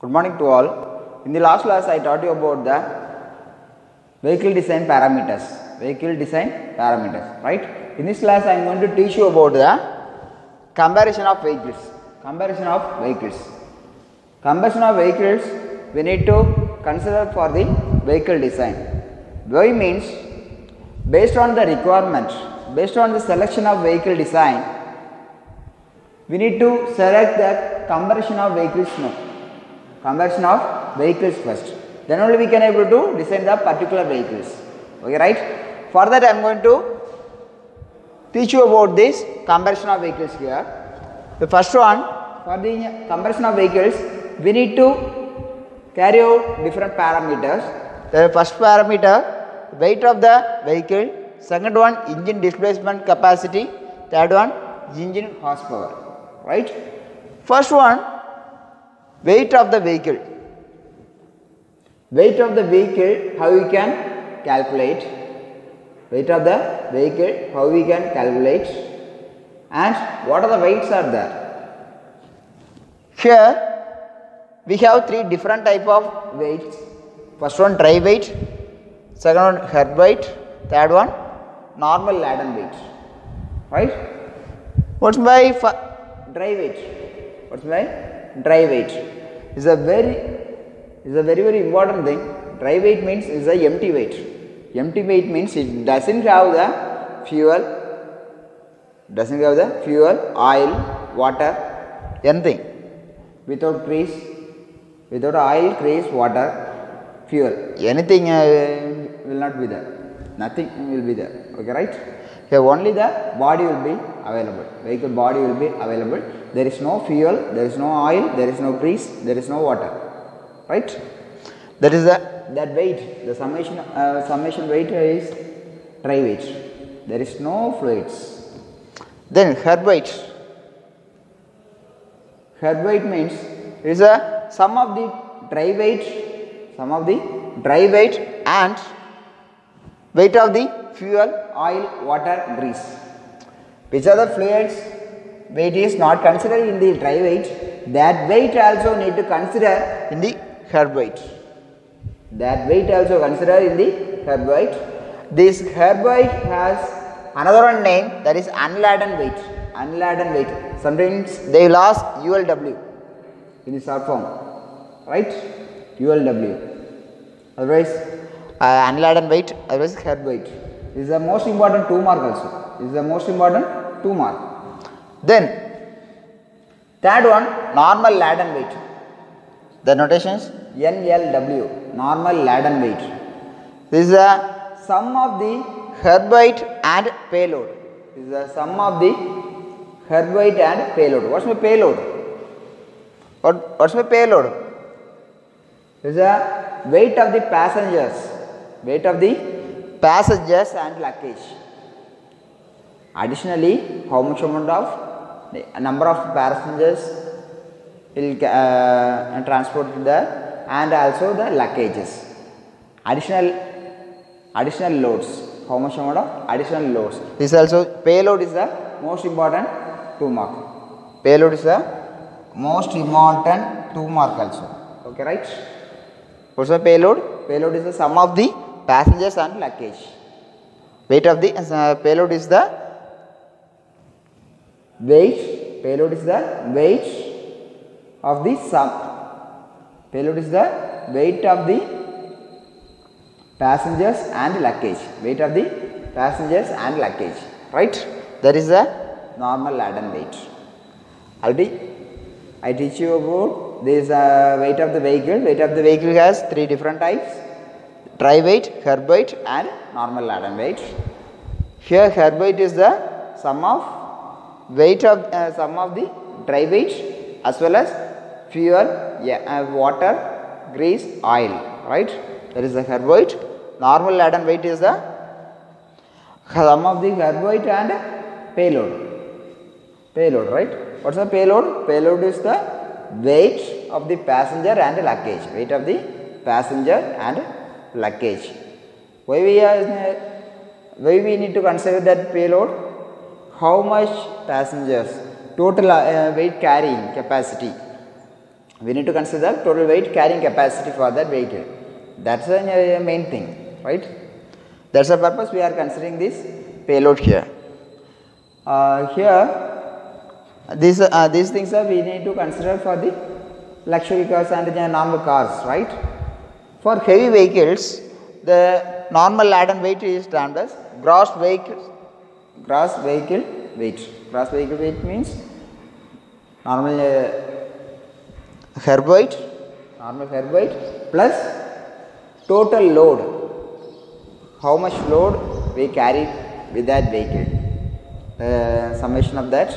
Good morning to all. In the last class, I taught you about the vehicle design parameters. Vehicle design parameters, right? In this class, I am going to teach you about the comparison of vehicles. Comparison of vehicles. Comparison of vehicles, we need to consider for the vehicle design. Why means based on the requirement, based on the selection of vehicle design, we need to select the comparison of vehicles now. Comparison of vehicles first. Then only we can able to design the particular vehicles. Okay, right? For that I am going to teach you about this comparison of vehicles here. The first one, for the comparison of vehicles, we need to carry out different parameters. The first parameter, weight of the vehicle. Second one, engine displacement capacity. Third one, engine horsepower. Right? First one, weight of the vehicle. Weight of the vehicle, how we can calculate? Weight of the vehicle, how we can calculate? And what are the weights are there? Here, we have three different type of weights. First one, dry weight. Second one, head weight. Third one, normal laden weight. Right? What's my dry weight? What's my dry weight? Is a very important thing. Dry weight means is a empty weight. Empty weight means it doesn't have the fuel, oil, water, anything. Without grease, without oil, grease, water, fuel, anything will not be there. Nothing will be there. Okay, right? Here only the body will be available. Vehicle body will be available. There is no fuel, there is no oil, there is no grease, there is no water. Right? That is that weight. The summation weight is dry weight. There is no fluids. Then head weight. Head weight means it is a sum of the dry weight, and weight of the fuel, oil, water, grease. Which are the fluids? Weight is not considered in the dry weight. That weight also need to consider in the head weight. That weight also consider in the head weight. This head weight has another one name, that is unladen weight. Unladen weight. Sometimes they will ask ULW in the short form, right? ULW. Otherwise, unladen weight. Otherwise, head weight. This is the most important 2 mark also. This is the most important 2 mark. Then, third one, normal laden weight. The notations NLW, normal laden weight. This is the sum of the head weight and payload. This is the sum of the head weight and payload. What's my payload? What's my payload? This is the weight of the passengers. Weight of the passengers and luggage. Additionally, how much amount of the number of passengers will transport there, and also the luggages. Additional loads. How much amount of additional loads? This also payload is the most important 2 mark. Payload is the most important 2 mark also. Okay, right? What's the payload? Payload is the sum of the passengers and luggage. Weight of the payload is the weight. Payload is the weight of the sum. Payload is the weight of the passengers and luggage. Weight of the passengers and luggage. Right? That is the normal laden weight. Already I teach you about this weight of the vehicle. Weight of the vehicle has 3 different types: dry weight, head weight, and normal laden weight. Here head weight is the sum of weight of the dry weight as well as fuel, water, grease, oil. Right? That is the head weight. Normal laden weight is the sum of the head weight and payload. Payload, right? What's the payload? Payload is the weight of the passenger and luggage. Weight of the passenger and luggage. Why we need to consider that payload? How much passengers, total weight carrying capacity. We need to consider total weight carrying capacity for that vehicle. That's the main thing, right? That's the purpose we are considering this payload here. These things are we need to consider for the luxury cars and the normal cars, right? For heavy vehicles, the normal laden weight is termed as gross vehicle weight. Gross vehicle weight means normal herb weight plus total load. How much load we carry with that vehicle? Summation of that,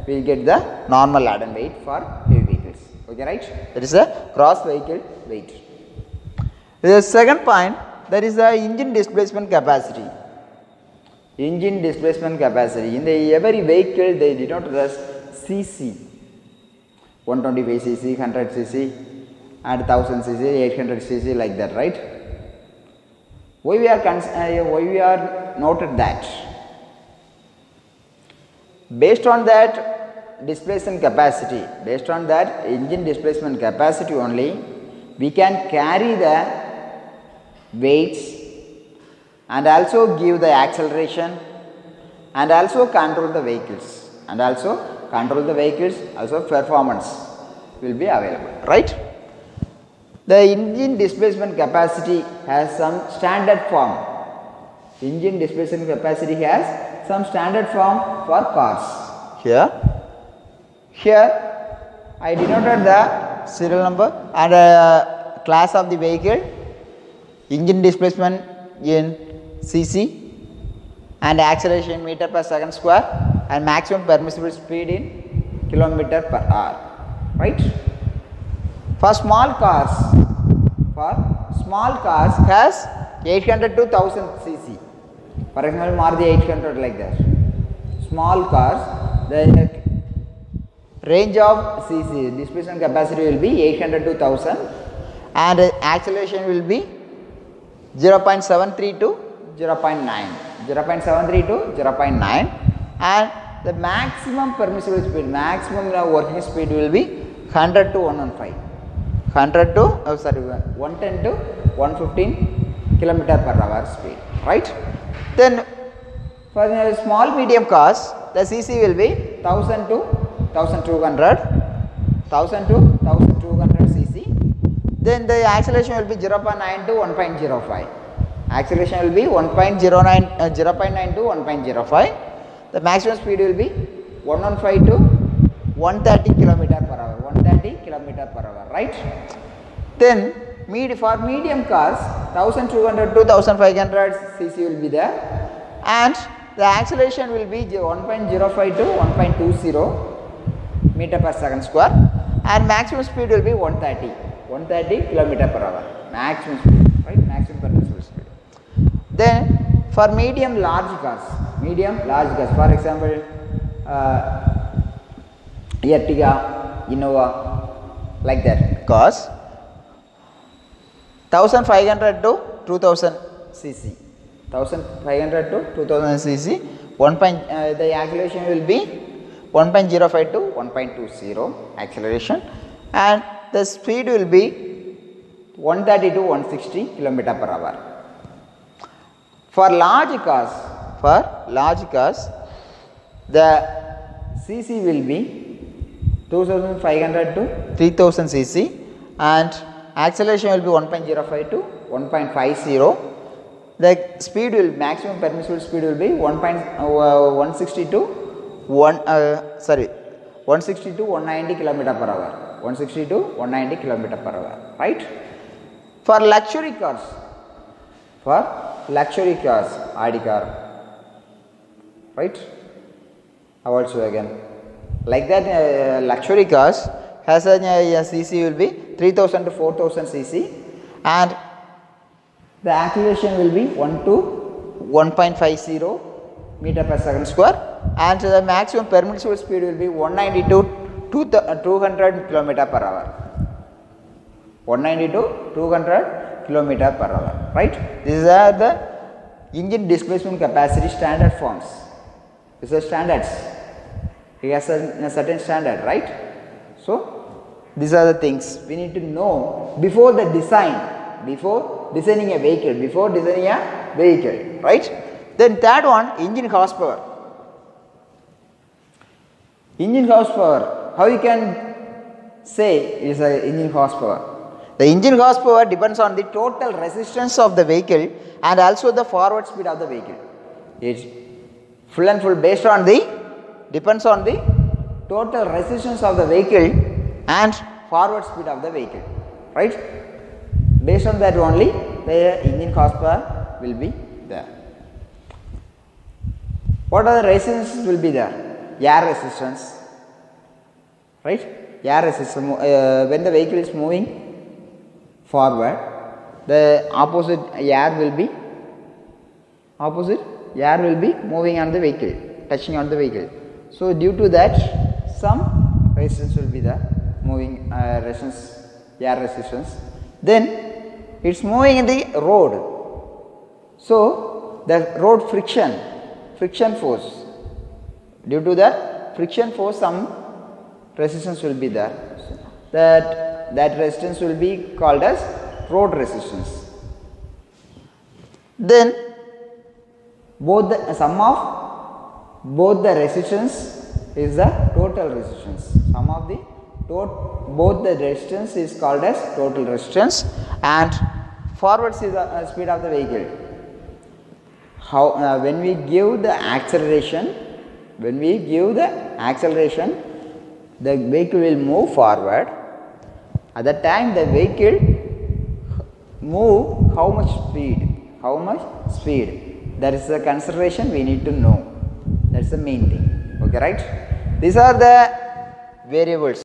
we will get the normal laden weight for heavy vehicles. Okay, right? That is the gross vehicle weight. The second point, that is the engine displacement capacity. Engine displacement capacity. In every vehicle, they denote as cc. 125 cc, 100 cc, and 1000 cc, 800 cc, like that, right? Why we are noted that? Based on that displacement capacity, based on that engine displacement capacity only, we can carry the weights and also give the acceleration and also control the vehicles also performance will be available, right? The engine displacement capacity has some standard form. Engine displacement capacity has some standard form for cars. Here I denoted the serial number and class of the vehicle, engine displacement in cc and acceleration meter per second square and maximum permissible speed in kilometer per hour, right? For small cars has 800 to 1000 cc. For example, Maruti 800, like that. Small cars, the range of cc displacement capacity will be 800 to 1000 and acceleration will be 0.73 to 0.9 and the maximum permissible speed, maximum working speed will be 100 to 110 to 115 kilometer per hour speed, right? Then for the small medium cars, the cc will be 1000 to 1200 cc. Then the acceleration will be 0.9 to 1.05. Acceleration will be 0.9 to 1.05. The maximum speed will be 115 to 130 kilometer per hour, right? Then for medium cars, 1200 to 1500 cc will be there, and the acceleration will be 1.05 to 1.20 meter per second square, and maximum speed will be 130 kilometer per hour, maximum speed, right? Maximum permissible speed. Then for medium large cars, for example, Ertiga, Innova, like that cars, 1500 to 2000 cc, 1500 to 2000 cc, the acceleration will be 1.05 to 1.20 acceleration, and the speed will be 130 to 160 kilometer per hour. For large cars, the cc will be 2500 to 3000 cc and acceleration will be 1.05 to 1.50. The speed will, maximum permissible speed will be 160 to 190 kilometer per hour. 160 to 190 kilometer per hour, right? For luxury cars, Audi car, right? Volkswagen, like that. Luxury cars has a cc will be 3000 to 4000 cc and the acceleration will be 1 to 1.50 meter per second square and the maximum permissible speed will be 190 to 200 kilometer per hour. 190 to 200 kilometer per hour, right? These are the engine displacement capacity standard forms. These are standards. It has a certain standard, right? So These are the things we need to know before the design, before designing a vehicle, right? Then third one, engine horsepower. Engine horsepower, how you can say is a engine horsepower? The engine horsepower depends on the total resistance of the vehicle and also the forward speed of the vehicle. It's full and full based on depends on the total resistance of the vehicle and forward speed of the vehicle, right? Based on that only the engine horsepower will be there. What other resistances will be there? Air resistance, right? Air resistance, when the vehicle is moving forward, the opposite air will be moving on the vehicle, touching on the vehicle. So due to that, some resistance will be there, moving resistance, air resistance. Then it's moving in the road, so the road friction force, due to that friction force some resistance will be there. So that resistance will be called as road resistance. Then both the sum of both the resistance is the total resistance. Sum of the both the resistance is called as total resistance, and forward is the speed of the vehicle. How when we give the acceleration, the vehicle will move forward. At that time the vehicle move how much speed, that is the consideration we need to know. That's the main thing. Okay, right? These are the variables.